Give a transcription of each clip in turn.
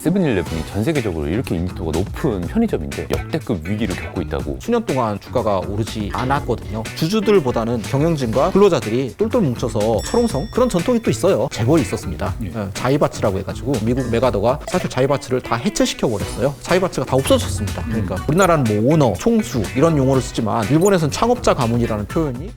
세븐일레븐이 전 세계적으로 이렇게 인지도가 높은 편의점인데 역대급 위기를 겪고 있다고. 수년 동안 주가가 오르지 않았거든요. 주주들보다는 경영진과 근로자들이 똘똘 뭉쳐서 철옹성 그런 전통이 또 있어요. 재벌이 있었습니다. 자이바츠라고 해가지고 미국 메가더가 사실 자이바츠를 다 해체시켜 버렸어요. 자이바츠가 다 없어졌습니다. 그러니까 우리나라는 뭐 오너, 총수 이런 용어를 쓰지만 일본에서는 창업자 가문이라는 표현이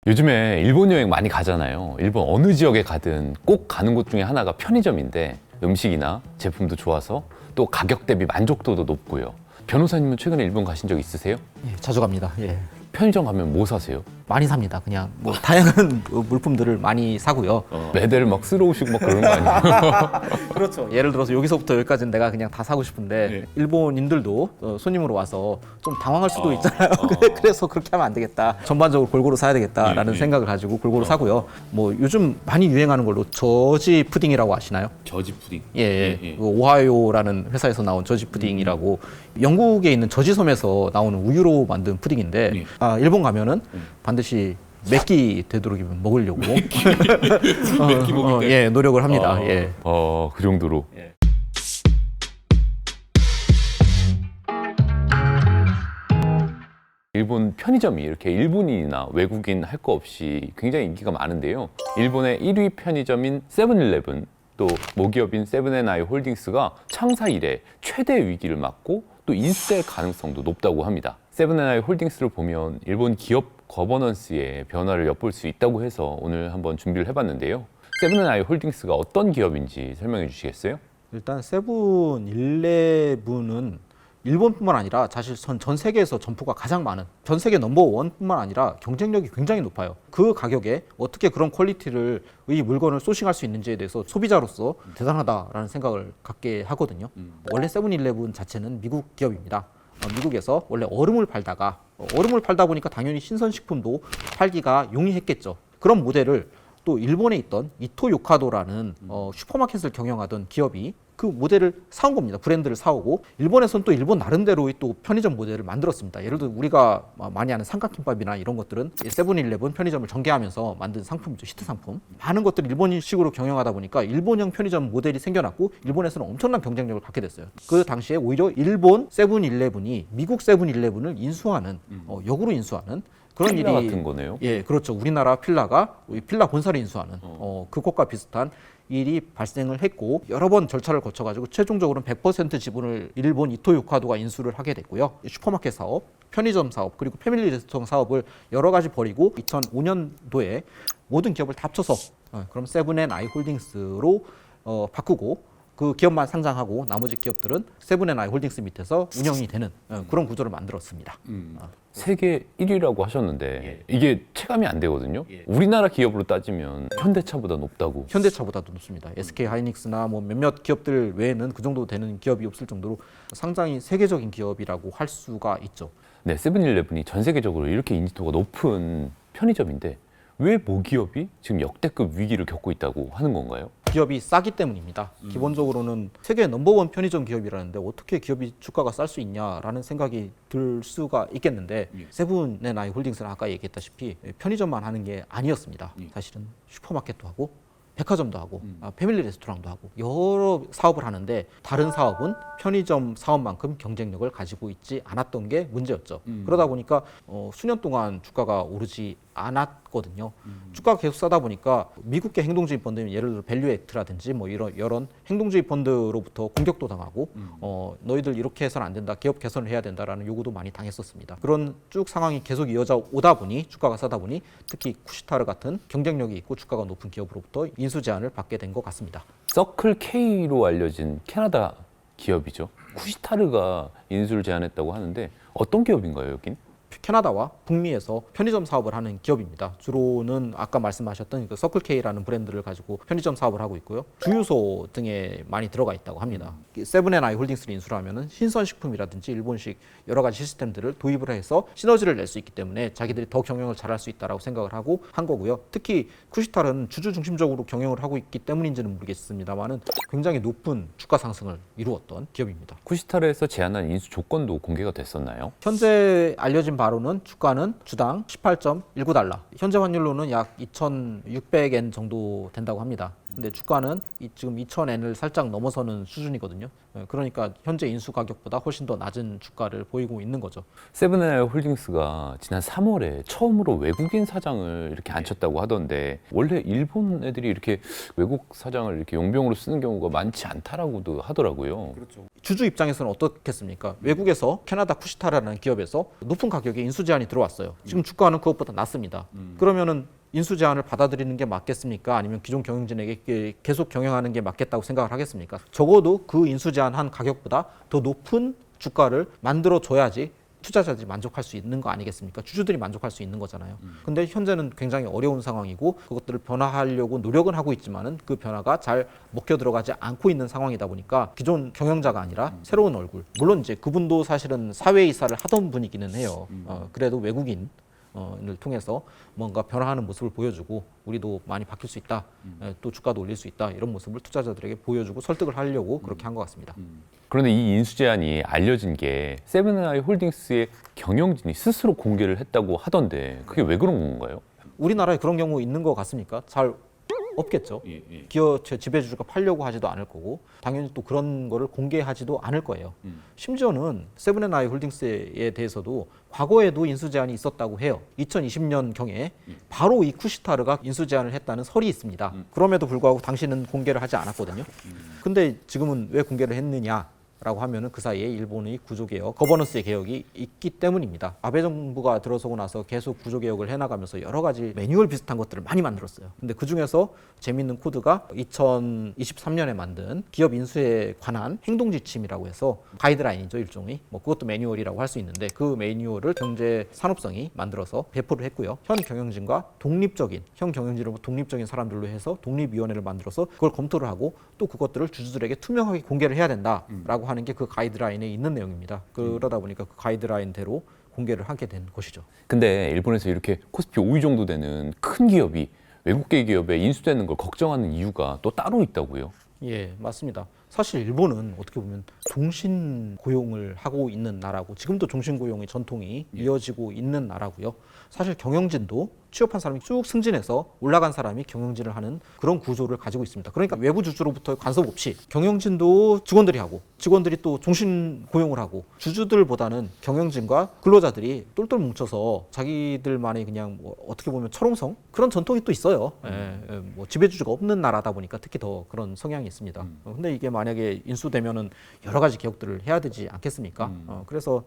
요즘에 일본 여행 많이 가잖아요. 일본 어느 지역에 가든 꼭 가는 곳 중에 하나가 편의점인데 음식이나 제품도 좋아서 또 가격 대비 만족도도 높고요. 변호사님은 최근에 일본 가신 적 있으세요? 예, 자주 갑니다. 예. 편의점 가면 뭐 사세요? 많이 삽니다. 그냥 뭐 다양한 물품들을 많이 사고요. 매대를 막 쓸어오시고 막 그러는 거 아니에요? 그렇죠. 예를 들어서 여기서부터 여기까지는 내가 그냥 다 사고 싶은데 일본인들도 손님으로 와서 좀 당황할 수도 있잖아요. 그래서 그렇게 하면 안 되겠다. 전반적으로 골고루 사야 되겠다라는 생각을 가지고 골고루 사고요. 뭐 요즘 많이 유행하는 걸로 저지 푸딩이라고 아시나요? 저지 푸딩. 그 오하이오라는 회사에서 나온 저지 푸딩이라고 영국에 있는 저지 섬에서 나오는 우유로 만든 푸딩인데 일본 가면은 반드시 맵기 되도록이면 먹으려고 맵기 먹을 때? 노력을 합니다. 그 정도로. 일본 편의점이 이렇게 일본인이나 외국인 할 거 없이 굉장히 인기가 많은데요. 일본의 1위 편의점인 세븐일레븐, 또 모기업인 세븐앤아이 홀딩스가 창사 이래 최대 위기를 맞고 또 인수될 가능성도 높다고 합니다. 세븐앤아이 홀딩스를 보면 일본 기업 거버넌스의 변화를 엿볼 수 있다고 해서 오늘 한번 준비를 해봤는데요. 세븐앤아이 홀딩스가 어떤 기업인지 설명해 주시겠어요? 일단 세븐일레븐은 일본뿐만 아니라 사실 전 세계에서 점포가 가장 많은 전 세계 넘버원뿐만 아니라 경쟁력이 굉장히 높아요. 그 가격에 어떻게 그런 퀄리티를 이 물건을 소싱할 수 있는지에 대해서 소비자로서 대단하다라는 생각을 갖게 하거든요. 원래 세븐일레븐 자체는 미국 기업입니다. 미국에서 원래 얼음을 팔다가 얼음을 팔다 보니까 당연히 신선식품도 팔기가 용이했겠죠. 그런 모델을 또 일본에 있던 이토 요카도라는 슈퍼마켓을 경영하던 기업이 그 모델을 사온 겁니다. 브랜드를 사오고 일본에서는 또 일본 나름대로의 또 편의점 모델을 만들었습니다. 예를 들어 우리가 많이 아는 삼각김밥이나 이런 것들은 세븐일레븐 편의점을 전개하면서 만든 상품이죠. 히트 상품. 많은 것들을 일본식으로 경영하다 보니까 일본형 편의점 모델이 생겨났고 일본에서는 엄청난 경쟁력을 갖게 됐어요. 그 당시에 오히려 일본 세븐일레븐이 미국 세븐일레븐을 인수하는 역으로 인수하는 그런 필라 일이 같은 거네요. 예, 그렇죠. 우리나라 필라가 필라 본사를 인수하는 그것과 비슷한 일이 발생을 했고 여러 번 절차를 거쳐가지고 최종적으로는 100% 지분을 일본 이토 요카도가 인수를 하게 됐고요. 슈퍼마켓 사업, 편의점 사업 그리고 패밀리 레스토랑 사업을 여러 가지 벌이고 2005년도에 모든 기업을 다 합쳐서 그럼 세븐앤아이 홀딩스로 바꾸고 그 기업만 상장하고 나머지 기업들은 세븐앤아이 홀딩스 밑에서 운영이 되는 그런 구조를 만들었습니다. 세계 1위라고 하셨는데 이게 체감이 안 되거든요. 우리나라 기업으로 따지면 현대차보다 높다고. 현대차보다도 높습니다. SK 하이닉스나 뭐 몇몇 기업들 외에는 그 정도 되는 기업이 없을 정도로 상당히 세계적인 기업이라고 할 수가 있죠. 네, 세븐일레븐이 전 세계적으로 이렇게 인지도가 높은 편의점인데 왜 모기업이 지금 역대급 위기를 겪고 있다고 하는 건가요? 기업이 싸기 때문입니다. 기본적으로는 세계 넘버원 편의점 기업이라는데 어떻게 기업이 주가가 쌀 수 있냐라는 생각이 들 수가 있겠는데 세븐앤아이 홀딩스는 아까 얘기했다시피 편의점만 하는 게 아니었습니다. 사실은 슈퍼마켓도 하고 백화점도 하고 패밀리 레스토랑도 하고 여러 사업을 하는데 다른 사업은 편의점 사업만큼 경쟁력을 가지고 있지 않았던 게 문제였죠. 그러다 보니까 수년 동안 주가가 오르지 않았거든요. 주가가 계속 싸다 보니까 미국계 행동주의 펀드, 예를 들어 밸류액트라든지 뭐 이런 행동주의 펀드로부터 공격도 당하고 너희들 이렇게 해서는 안 된다, 기업 개선을 해야 된다라는 요구도 많이 당했었습니다. 그런 쭉 상황이 계속 이어져 오다 보니 주가가 싸다 보니 특히 쿠시타르 같은 경쟁력이 있고 주가가 높은 기업으로부터 인수 제안을 받게 된 것 같습니다. 서클 K로 알려진 캐나다 기업이죠. 쿠시타르가 인수를 제안했다고 하는데 어떤 기업인가요, 여긴? 캐나다와 북미에서 편의점 사업을 하는 기업입니다. 주로는 아까 말씀하셨던 그 서클K라는 브랜드를 가지고 편의점 사업을 하고 있고요. 주유소 등에 많이 들어가 있다고 합니다. 세븐앤아이 홀딩스를 인수를 하면은 신선식품이라든지 일본식 여러 가지 시스템들을 도입을 해서 시너지를 낼 수 있기 때문에 자기들이 더 경영을 잘할 수 있다라고 생각을 하고 한 거고요. 특히 쿠시탈은 주주 중심적으로 경영을 하고 있기 때문인지는 모르겠습니다만은 굉장히 높은 주가 상승을 이루었던 기업입니다. 쿠시타르에서 제안한 인수 조건도 공개가 됐었나요? 현재 알려진 바로 바로는 주가는 주당 18.19달러. 현재 환율로는 약 2,600엔 정도 된다고 합니다. 근데 주가는 지금 2,000엔을 살짝 넘어서는 수준이거든요. 그러니까 현재 인수 가격보다 훨씬 더 낮은 주가를 보이고 있는 거죠. 세븐앤아이 홀딩스가 지난 3월에 처음으로 외국인 사장을 이렇게 앉혔다고 하던데 원래 일본 애들이 이렇게 외국 사장을 이렇게 용병으로 쓰는 경우가 많지 않다라고도 하더라고요. 주주 입장에서는 어떻겠습니까? 외국에서 캐나다 쿠시타라는 기업에서 높은 가격에 인수 제안이 들어왔어요. 지금 주가는 그것보다 낮습니다. 그러면은 인수 제안을 받아들이는 게 맞겠습니까? 아니면 기존 경영진에게 계속 경영하는 게 맞겠다고 생각을 하겠습니까? 적어도 그 인수 제안한 가격보다 더 높은 주가를 만들어 줘야지 투자자들이 만족할 수 있는 거 아니겠습니까? 주주들이 만족할 수 있는 거잖아요. 근데 현재는 굉장히 어려운 상황이고 그것들을 변화하려고 노력은 하고 있지만은 그 변화가 잘 먹혀 들어가지 않고 있는 상황이다 보니까 기존 경영자가 아니라 새로운 얼굴. 물론 이제 그분도 사실은 사회 이사를 하던 분이기는 해요. 그래도 외국인 을 통해서 뭔가 변화하는 모습을 보여주고 우리도 많이 바뀔 수 있다, 또 주가도 올릴 수 있다 이런 모습을 투자자들에게 보여주고 설득을 하려고 그렇게 한 것 같습니다. 그런데 이 인수 제안이 알려진 게 세븐앤아이 홀딩스의 경영진이 스스로 공개를 했다고 하던데 그게 왜 그런 건가요? 우리나라에 그런 경우 있는 것 같습니까? 잘 없겠죠. 기업 지배주주가 팔려고 하지도 않을 거고 당연히 또 그런 거를 공개하지도 않을 거예요. 심지어는 세븐앤아이 홀딩스에 대해서도 과거에도 인수 제안이 있었다고 해요. 2020년 경에 바로 이 쿠시타르가 인수 제안을 했다는 설이 있습니다. 그럼에도 불구하고 당시는 공개를 하지 않았거든요. 근데 지금은 왜 공개를 했느냐? 라고 하면은 그 사이에 일본의 구조개혁, 거버넌스의 개혁이 있기 때문입니다. 아베 정부가 들어서고 나서 계속 구조개혁을 해나가면서 여러 가지 매뉴얼 비슷한 것들을 많이 만들었어요. 근데 그 중에서 재미있는 코드가 2023년에 만든 기업 인수에 관한 행동지침이라고 해서 가이드라인이죠, 일종의. 뭐 그것도 매뉴얼이라고 할 수 있는데 그 매뉴얼을 경제산업성이 만들어서 배포를 했고요. 현 경영진과 현 경영진으로부터 독립적인 사람들로 해서 독립위원회를 만들어서 그걸 검토를 하고 또 그것들을 주주들에게 투명하게 공개를 해야 된다라고 하는 게 그 가이드라인에 있는 내용입니다. 그러다 보니까 그 가이드라인대로 공개를 하게 된 것이죠. 근데 일본에서 이렇게 코스피 5위 정도 되는 큰 기업이 외국계 기업에 인수되는 걸 걱정하는 이유가 또 따로 있다고요? 예, 맞습니다. 사실 일본은 어떻게 보면 종신 고용을 하고 있는 나라고 지금도 종신 고용의 전통이 이어지고 있는 나라고요. 사실 경영진도 취업한 사람이 쭉 승진해서 올라간 사람이 경영진을 하는 그런 구조를 가지고 있습니다. 그러니까 외부 주주로부터 간섭 없이 경영진도 직원들이 하고 직원들이 또 종신 고용을 하고 주주들보다는 경영진과 근로자들이 똘똘 뭉쳐서 자기들만의 그냥 뭐 어떻게 보면 철옹성 그런 전통이 또 있어요. 뭐 지배주주가 없는 나라다 보니까 특히 더 그런 성향이 있습니다. 근데 이게 만약에 인수되면은 여러 가지 개혁들을 해야 되지 않겠습니까? 그래서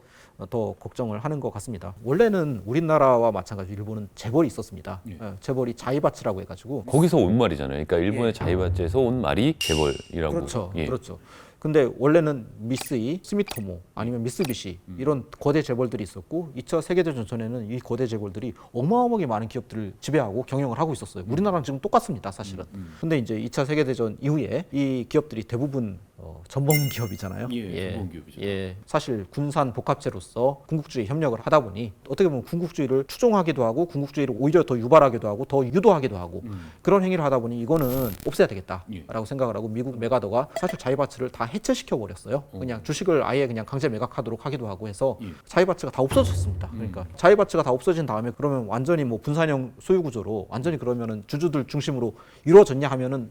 더 걱정을 하는 것 같습니다. 원래는 우리나라와 마찬가지로 일본은 재벌이 있었습니다. 재벌이 자이바츠라고 해가지고 거기서 온 말이잖아요. 그러니까 일본의 자이바츠에서 온 말이 재벌이라고. 그렇죠, 그렇죠. 근데 원래는 미쓰이, 스미토모 아니면 미쓰비시 이런 거대 재벌들이 있었고 2차 세계대전 전에는 이 거대 재벌들이 어마어마하게 많은 기업들을 지배하고 경영을 하고 있었어요. 우리나라랑 지금 똑같습니다, 사실은. 근데 이제 2차 세계대전 이후에 이 기업들이 대부분 전범 기업이잖아요. 전범 기업이죠. 사실 군산 복합체로서 군국주의 협력을 하다 보니 어떻게 보면 군국주의를 추종하기도 하고 군국주의를 오히려 더 유발하기도 하고 더 유도하기도 하고 그런 행위를 하다 보니 이거는 없애야 되겠다라고 생각을 하고 미국 메가더가 사실 자이바츠를 다 해체시켜 버렸어요. 그냥 주식을 아예 그냥 강제 매각하도록 하기도 하고 해서 자이바츠가 다 없어졌습니다. 그러니까 자이바츠가 다 없어진 다음에 그러면 완전히 뭐 분산형 소유 구조로 완전히 그러면은 주주들 중심으로 이루어졌냐 하면은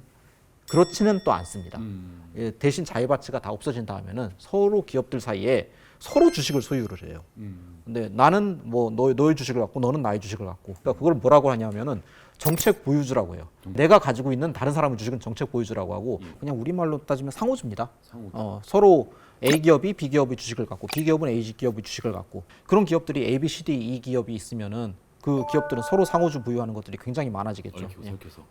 그렇지는 또 않습니다. 대신 자이바츠가 다 없어진 다음에는 서로 기업들 사이에 서로 주식을 소유를 해요. 근데 나는 뭐 너의 주식을 갖고 너는 나의 주식을 갖고 그러니까 그걸 뭐라고 하냐면은 정책 보유주라고 해요. 내가 가지고 있는 다른 사람의 주식은 정책 보유주라고 하고 그냥 우리말로 따지면 상호주입니다. 서로 A 기업이 B 기업의 주식을 갖고 B 기업은 A 기업의 주식을 갖고 그런 기업들이 A, B, C, D, E 기업이 있으면은 그 기업들은 서로 상호주 보유하는 것들이 굉장히 많아지겠죠.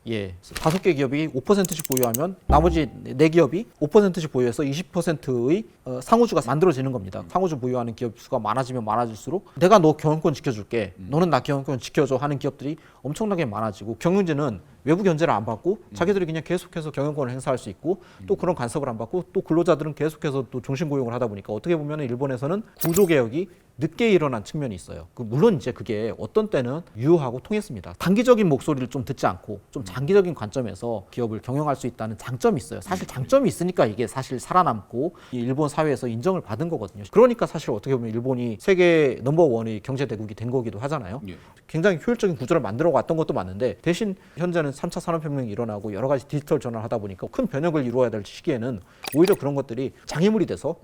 예, 5개 기업이 5%씩 보유하면 나머지 4기업이 5%씩 보유해서 20%의 상호주가 만들어지는 겁니다. 상호주 보유하는 기업 수가 많아지면 많아질수록 내가 너 경영권 지켜줄게, 너는 나 경영권 지켜줘 하는 기업들이 엄청나게 많아지고 경영진은 외부 견제를 안 받고 자기들이 그냥 계속해서 경영권을 행사할 수 있고 또 그런 간섭을 안 받고 또 근로자들은 계속해서 또 종신 고용을 하다 보니까 어떻게 보면 일본에서는 구조 개혁이 늦게 일어난 측면이 있어요. 물론 이제 그게 어떤 때는 유효하고 통했습니다. 단기적인 목소리를 좀 듣지 않고 좀 장기적인 관점에서 기업을 경영할 수 있다는 장점이 있어요. 사실 장점이 있으니까 이게 사실 살아남고 이 일본 사회에서 인정을 받은 거거든요. 그러니까 사실 어떻게 보면 일본이 세계 넘버원의 경제 대국이 된 거기도 하잖아요. 굉장히 효율적인 구조를 만들어 왔던 것도 맞는데 대신 현재는 3차 산업혁명이 일어나고 여러 가지 디지털 전환을 하다 보니까 큰 변혁을 이루어야 될 시기에는 오히려 그런 것들이 장애물이 돼서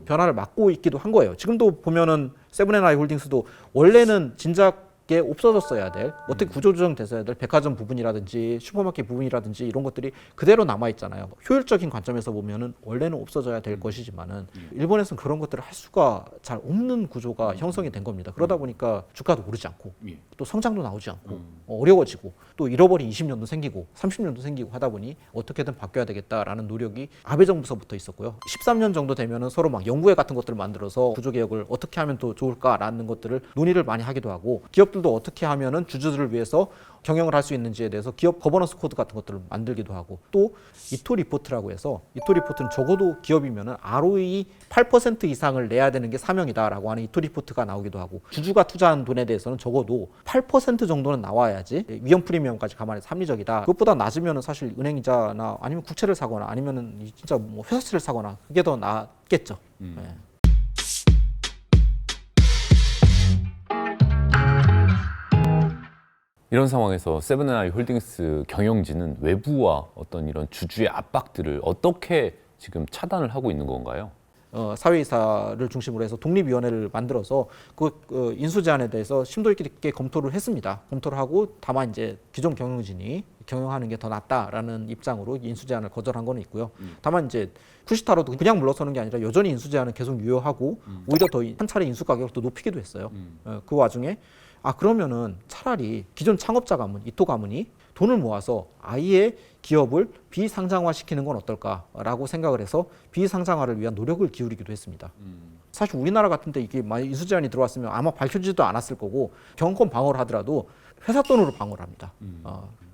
변화를 막고 있기도 한 거예요. 지금도 보면은 세븐앤아이 홀딩스도 원래는 진작에 없어졌어야 될 어떻게 구조조정됐어야 될 백화점 부분이라든지 슈퍼마켓 부분이라든지 이런 것들이 그대로 남아 있잖아요. 효율적인 관점에서 보면은 원래는 없어져야 될 것이지만은 일본에서는 그런 것들을 할 수가 잘 없는 구조가 형성이 된 겁니다. 그러다 보니까 주가도 오르지 않고 또 성장도 나오지 않고 어려워지고 또 잃어버린 20년도 생기고 30년도 생기고 하다 보니 어떻게든 바뀌어야 되겠다라는 노력이 아베 정부서부터 있었고요. 13년 정도 되면은 서로 막 연구회 같은 것들을 만들어서 구조개혁을 어떻게 하면 더 좋을까라는 것들을 논의를 많이 하기도 하고 기업들도 어떻게 하면은 주주들을 위해서 경영을 할 수 있는지에 대해서 기업 거버넌스 코드 같은 것들을 만들기도 하고 또 이토 리포트라고 해서 이토 리포트는 적어도 기업이면은 ROE 8% 이상을 내야 되는 게 사명이다라고 하는 이토 리포트가 나오기도 하고 주주가 투자한 돈에 대해서는 적어도 8% 정도는 나와야지 위험 프리미엄까지 감안해서 합리적이다. 그것보다 낮으면은 사실 은행이자나 아니면 국채를 사거나 아니면은 진짜 뭐 회사채를 사거나 그게 더 낫겠죠. 네. 이런 상황에서 세븐앤아이 홀딩스 경영진은 외부와 어떤 이런 주주의 압박들을 어떻게 지금 차단을 하고 있는 건가요? 사회이사를 중심으로 해서 독립위원회를 만들어서 그 인수 제안에 대해서 심도 있게 검토를 했습니다. 검토를 하고 다만 이제 기존 경영진이 경영하는 게 더 낫다라는 입장으로 인수 제안을 거절한 건 있고요. 다만 이제 쿠시타로도 그냥 물러서는 게 아니라 여전히 인수 제안은 계속 유효하고 오히려 더 한 차례 인수 가격을 더 높이기도 했어요. 그 와중에 그러면은 차라리 기존 창업자 가문, 이토 가문이 돈을 모아서 아예 기업을 비상장화시키는 건 어떨까라고 생각을 해서 비상장화를 위한 노력을 기울이기도 했습니다. 사실 우리나라 같은 데 이게 만약 인수 제안이 들어왔으면 아마 밝혀지지도 않았을 거고 경영권 방어를 하더라도 회사 돈으로 방어를 합니다.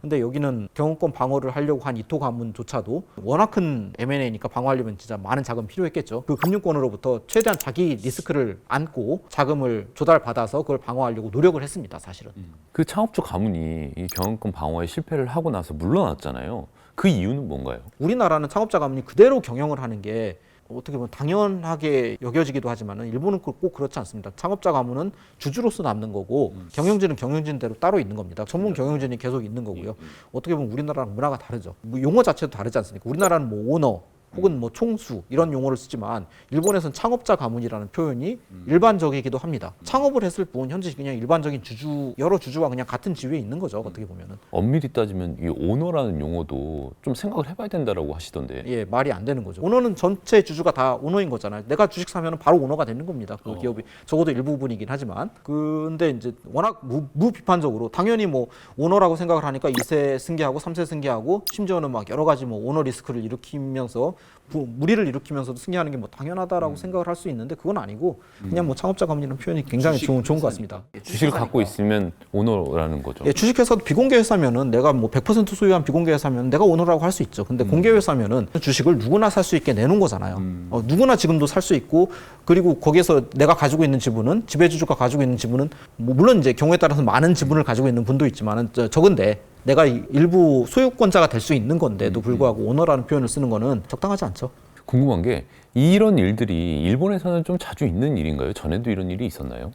근데 여기는 경영권 방어를 하려고 한 이토 가문조차도 워낙 큰 M&A니까 방어하려면 진짜 많은 자금 필요했겠죠. 그 금융권으로부터 최대한 자기 리스크를 안고 자금을 조달받아서 그걸 방어하려고 노력을 했습니다. 사실은. 그 창업주 가문이 이 경영권 방어에 실패를 하고 나서 물러났잖아요. 그 이유는 뭔가요? 우리나라는 창업자 가문이 그대로 경영을 하는 게 어떻게 보면 당연하게 여겨지기도 하지만은 일본은 꼭 그렇지 않습니다. 창업자 가문은 주주로서 남는 거고 경영진은 경영진대로 따로 있는 겁니다. 전문 경영진이 계속 있는 거고요. 어떻게 보면 우리나라랑 문화가 다르죠. 뭐 용어 자체도 다르지 않습니까? 우리나라는 뭐 오너 혹은 뭐 총수 이런 용어를 쓰지만 일본에서는 창업자 가문이라는 표현이 일반적이기도 합니다. 창업을 했을 뿐 현재 그냥 일반적인 주주 여러 주주와 그냥 같은 지위에 있는 거죠. 어떻게 보면은. 엄밀히 따지면 이 오너라는 용어도 좀 생각을 해봐야 된다라고 하시던데. 예, 말이 안 되는 거죠. 오너는 전체 주주가 다 오너인 거잖아요. 내가 주식 사면 바로 오너가 되는 겁니다. 그 기업이 적어도 일부분이긴 하지만. 근데 이제 워낙 무비판적으로 당연히 뭐 오너라고 생각을 하니까 2세 승계하고 3세 승계하고 심지어는 막 여러 가지 뭐 오너 리스크를 일으키면서 무리를 일으키면서도 승계하는 게 뭐 당연하다라고 생각을 할 수 있는데 그건 아니고 그냥 뭐 창업자 가문이라는 표현이 굉장히 좋은 것 같습니다. 주식을 갖고 있으면 오너라는 거죠. 예, 주식회사도 비공개 회사면은 내가 뭐 100% 소유한 비공개 회사면 내가 오너라고 할 수 있죠. 근데 공개 회사면은 주식을 누구나 살 수 있게 내놓은 거잖아요. 누구나 지금도 살 수 있고 그리고 거기에서 내가 가지고 있는 지분은 지배주주가 가지고 있는 지분은 뭐 물론 이제 경우에 따라서 많은 지분을 가지고 있는 분도 있지만은 적은데 내가 일부 소유권자가 될 수 있는 건데도 불구하고 오너라는 표현을 쓰는 거는 적당하지 않죠. 궁금한 게 이런 일들이 일본에서는 좀 자주 있는 일인가요? 전에도 이런 일이 있었나요?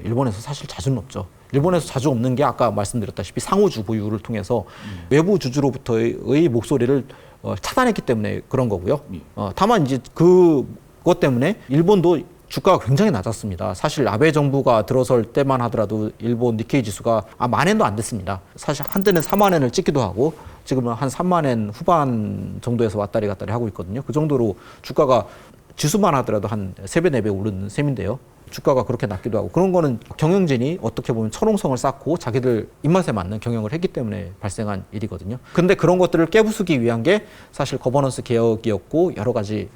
일본에서 사실 자주는 없죠. 일본에서 자주 없는 게 아까 말씀드렸다시피 상호주 보유를 통해서 외부 주주로부터의 목소리를 차단했기 때문에 그런 거고요. 다만 이제 그것 때문에 일본도 주가가 굉장히 낮았습니다. 사실 아베 정부가 들어설 때만 하더라도 일본 니케이 지수가 10,000엔도 안 됐습니다. 사실 한때는 40,000엔을 찍기도 하고 지금은 한 30,000엔 후반 정도에서 왔다리 갔다리 하고 있거든요. 그 정도로 주가가 지수만 하더라도 한 3배, 4배 오르는 셈인데요. 주가가 그렇게 낮기도 하고 그런 거는 경영진이 어떻게 보면 철옹성을 쌓고 자기들 입맛에 맞는 경영을 했기 때문에 발생한 일이거든요. 근데 그런 것들을 깨부수기 위한 게 사실 거버넌스 개혁이었고 여러 가지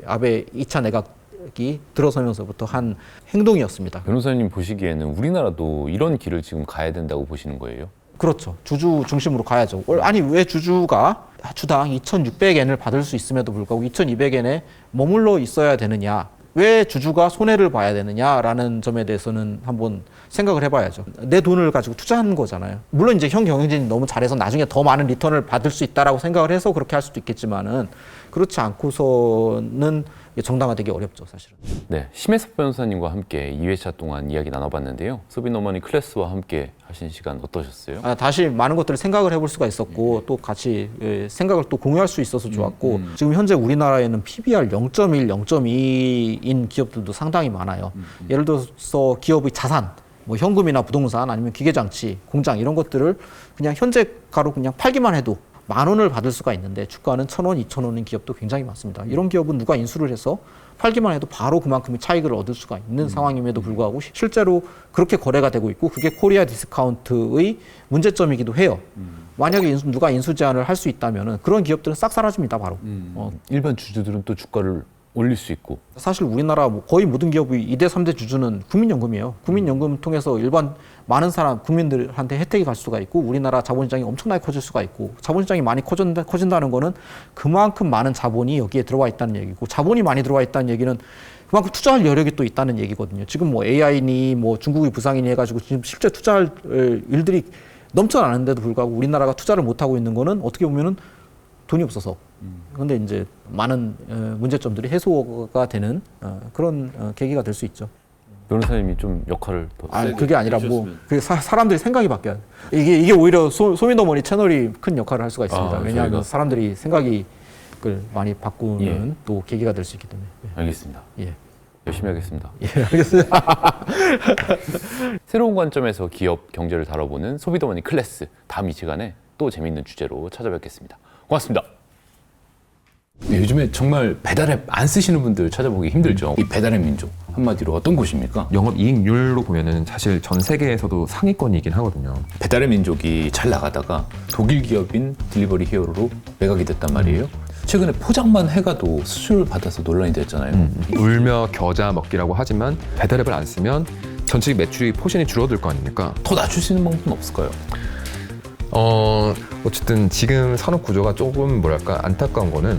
아베 2차 내각이 들어서면서부터 한 행동이었습니다. 변호사님 보시기에는 우리나라도 이런 길을 지금 가야 된다고 보시는 거예요? 그렇죠. 주주 중심으로 가야죠. 아니 왜 주주가 주당 2,600엔을 받을 수 있음에도 불구하고 2,200엔에 머물러 있어야 되느냐. 왜 주주가 손해를 봐야 되느냐라는 점에 대해서는 한번 생각을 해봐야죠. 내 돈을 가지고 투자한 거잖아요. 물론 이제 형 경영진이 너무 잘해서 나중에 더 많은 리턴을 받을 수 있다라고 생각을 해서 그렇게 할 수도 있겠지만은 그렇지 않고서는 정당화되기 어렵죠, 사실은. 네, 심혜섭 변호사님과 함께 2회차 동안 이야기 나눠봤는데요. 소비노머니 클래스와 함께 하신 시간 어떠셨어요? 다시 많은 것들을 생각을 해볼 수가 있었고 또 같이 생각을 또 공유할 수 있어서 좋았고 지금 현재 우리나라에는 PBR 0.1, 0.2인 기업들도 상당히 많아요. 예를 들어서 기업의 자산, 뭐 현금이나 부동산 아니면 기계장치, 공장 이런 것들을 그냥 현재가로 그냥 팔기만 해도 10,000원을 받을 수가 있는데 주가는 1,000원, 2,000원인 기업도 굉장히 많습니다. 이런 기업은 누가 인수를 해서 팔기만 해도 바로 그만큼의 차익을 얻을 수가 있는 상황임에도 불구하고 실제로 그렇게 거래가 되고 있고 그게 코리아 디스카운트의 문제점이기도 해요. 만약에 누가 인수 제한을 할 수 있다면 그런 기업들은 싹 사라집니다, 바로. 일반 주주들은 또 주가를 올릴 수 있고. 사실 우리나라 거의 모든 기업의 2대, 3대 주주는 국민연금이에요. 국민연금 통해서 일반 많은 사람, 국민들한테 혜택이 갈 수가 있고 우리나라 자본시장이 엄청나게 커질 수가 있고 자본시장이 많이 커진다는 거는 그만큼 많은 자본이 여기에 들어와 있다는 얘기고 자본이 많이 들어와 있다는 얘기는 그만큼 투자할 여력이 또 있다는 얘기거든요. 지금 뭐 AI니 뭐 중국의 부상이니 해가지고 지금 실제 투자할 일들이 넘쳐나는데도 불구하고 우리나라가 투자를 못하고 있는 거는 어떻게 보면은 돈이 없어서. 그런데 이제 많은 문제점들이 해소가 되는 그런 계기가 될 수 있죠. 변호사님이 좀 역할을 더 그게 아니라 뭐 사람들이 생각이 바뀌어요. 이게 오히려 소미더머니 채널이 큰 역할을 할 수가 있습니다. 왜냐하면 사람들이 생각이 많이 바꾸는 또 계기가 될 수 있기 때문에. 알겠습니다. 예. 열심히 하겠습니다. 예, 알겠습니다. 새로운 관점에서 기업 경제를 다뤄보는 소비더머니 클래스, 다음 이 시간에 또 재미있는 주제로 찾아뵙겠습니다. 고맙습니다. 요즘에 정말 배달앱 안 쓰시는 분들 찾아보기 힘들죠. 이 배달앱 민족 한마디로 어떤 곳입니까? 영업이익률로 보면은 사실 전 세계에서도 상위권이긴 하거든요. 배달앱 민족이 잘 나가다가 독일 기업인 딜리버리 히어로로 매각이 됐단 말이에요. 최근에 포장만 해가도 수수료를 받아서 논란이 됐잖아요. 울며 겨자 먹기라고 하지만 배달앱을 안 쓰면 전체 매출이 포션이 줄어들 거 아닙니까? 더 낮출 수 있는 방법은 없을까요? 어쨌든 지금 산업 구조가 조금 뭐랄까 안타까운 거는